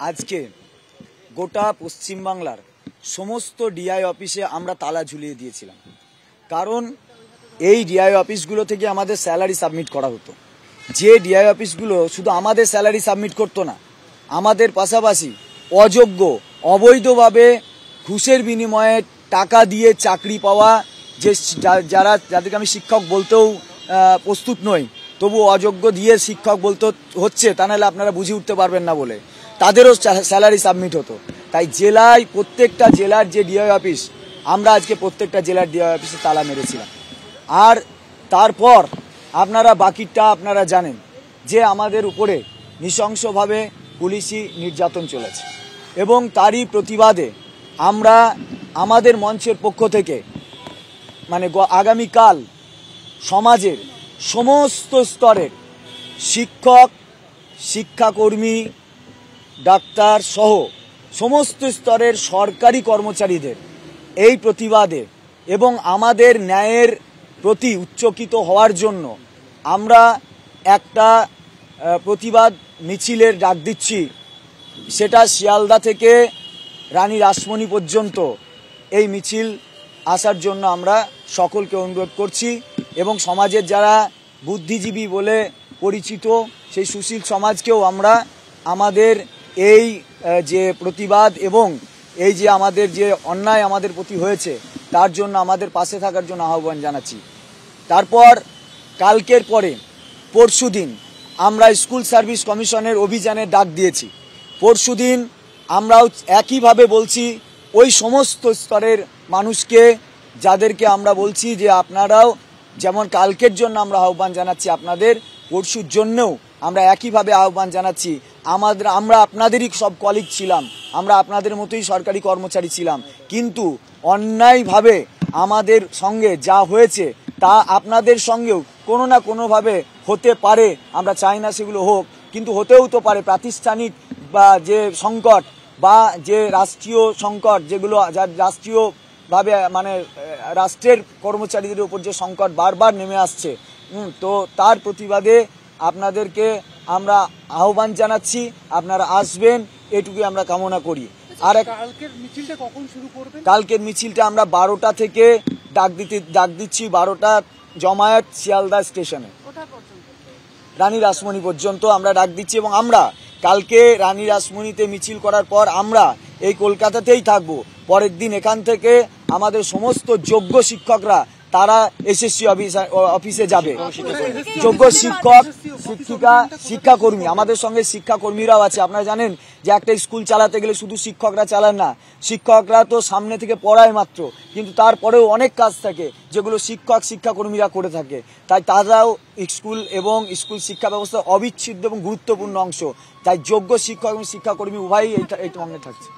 আজকে গোটা পশ্চিমবাংলার সমস্ত ডিআই অফিসে আমরা তালা ঝুলিয়ে দিয়েছিলাম। কারণ এই ডিআই অফিসগুলো থেকে আমাদের স্যালারি সাবমিট করা হতো। যে ডিআই অফিসগুলো শুধু আমাদের স্যালারি সাবমিট করতো না, আমাদের পাশাপাশি অযোগ্য অবৈধভাবে ঘুষের বিনিময়ে টাকা দিয়ে চাকরি পাওয়া যে যাদেরকে আমি শিক্ষক বলতেও প্রস্তুত নই, তবু অযোগ্য দিয়ে শিক্ষক বলতে হচ্ছে, তা নাহলে আপনারা বুঝে উঠতে পারবেন না বলে তাদেরও স্যালারি সাবমিট হতো। তাই জেলায় প্রত্যেকটা জেলার যে ডিআই অফিস, আমরা আজকে প্রত্যেকটা জেলার ডিআই অফিসে তালা মেরেছিলাম। আর তারপর বাকিটা আপনারা জানেন যে আমাদের উপরে নৃশংসভাবে পুলিশি নির্যাতন চলেছে, এবং তারই প্রতিবাদে আমরা আমাদের মঞ্চের পক্ষ থেকে আগামীকাল সমাজের সমস্ত স্তরের শিক্ষক, শিক্ষাকর্মী, ডাক্তার সহ সমস্ত স্তরের সরকারি কর্মচারীদের এই প্রতিবাদে এবং আমাদের ন্যায়ের প্রতি উচ্চকিত হওয়ার জন্য আমরা একটা প্রতিবাদ মিছিলের ডাক দিচ্ছি। সেটা শিয়ালদা থেকে রানী রাসমণি পর্যন্ত এই মিছিল আসার জন্য আমরা সকলকে অনুরোধ করছি, এবং সমাজের যারা বুদ্ধিজীবী বলে পরিচিত সেই সুশীল সমাজকেও আমরা আমাদের এই যে প্রতিবাদ এবং এই যে আমাদের যে অন্যায় আমাদের প্রতি হয়েছে তার জন্য আমাদের পাশে থাকার জন্য আহ্বান জানাচ্ছি। তারপর কালকের পরে পরশুদিন আমরা স্কুল সার্ভিস কমিশনের অভিযানের ডাক দিয়েছি। পরশুদিন আমরাও একইভাবে বলছি ওই সমস্ত স্তরের মানুষকে, যাদেরকে আমরা বলছি যে আপনারাও যেমন কালকের জন্য আমরা আহ্বান জানাচ্ছি, আপনাদের পরশুর জন্যও আমরা একইভাবে আহ্বান জানাচ্ছি। আমরা আপনাদেরই সব কলিগ ছিলাম, আমরা আপনাদের মতোই সরকারি কর্মচারী ছিলাম, কিন্তু অন্যায়ভাবে আমাদের সঙ্গে যা হয়েছে তা আপনাদের সঙ্গেও কোনো না কোনোভাবে হতে পারে। আমরা চাই না সেগুলো হোক, কিন্তু হতেও তো পারে। প্রাতিষ্ঠানিক বা যে সংকট বা যে রাষ্ট্রীয় সংকট, যেগুলো রাষ্ট্রীয়ভাবে রাষ্ট্রের কর্মচারীদের উপর যে সংকট বারবার নেমে আসছে, তো তার প্রতিবাদে আপনাদেরকে আমরা আহ্বান জানাচ্ছি, আপনারা আসবেন, এটুকুই আমরা কামনা করি। আর কালকের মিছিলটা কখন শুরু করবেন? কালকের মিছিলটা আমরা 12টা থেকে ডাক দিচ্ছি। 12টা জমায়েত শিয়ালদা স্টেশনে রানী রাসমণি পর্যন্ত আমরা ডাক দিচ্ছি, এবং আমরা কালকে রানী রাসমণিতে মিছিল করার পর আমরা এই কলকাতাতেই থাকবো। পরের দিন এখান থেকে আমাদের সমস্ত যোগ্য শিক্ষকরা তারা এসএসসি অফিসে যাবে। যোগ্য শিক্ষক, শিক্ষিকা, শিক্ষাকর্মী, আমাদের সঙ্গে শিক্ষাকর্মীরাও আছে। আপনারা জানেন যে একটা স্কুল চালাতে গেলে শুধু শিক্ষকরা চালান না, শিক্ষকরা তো সামনে থেকে পড়ায় মাত্র, কিন্তু তারপরেও অনেক কাজ থাকে যেগুলো শিক্ষাকর্মীরা করে থাকে। তাই তারাও স্কুল এবং স্কুল শিক্ষা ব্যবস্থার অবিচ্ছেদ্য এবং গুরুত্বপূর্ণ অংশ। তাই যোগ্য শিক্ষক এবং শিক্ষাকর্মী উভয়ই এই সঙ্গে থাকছে।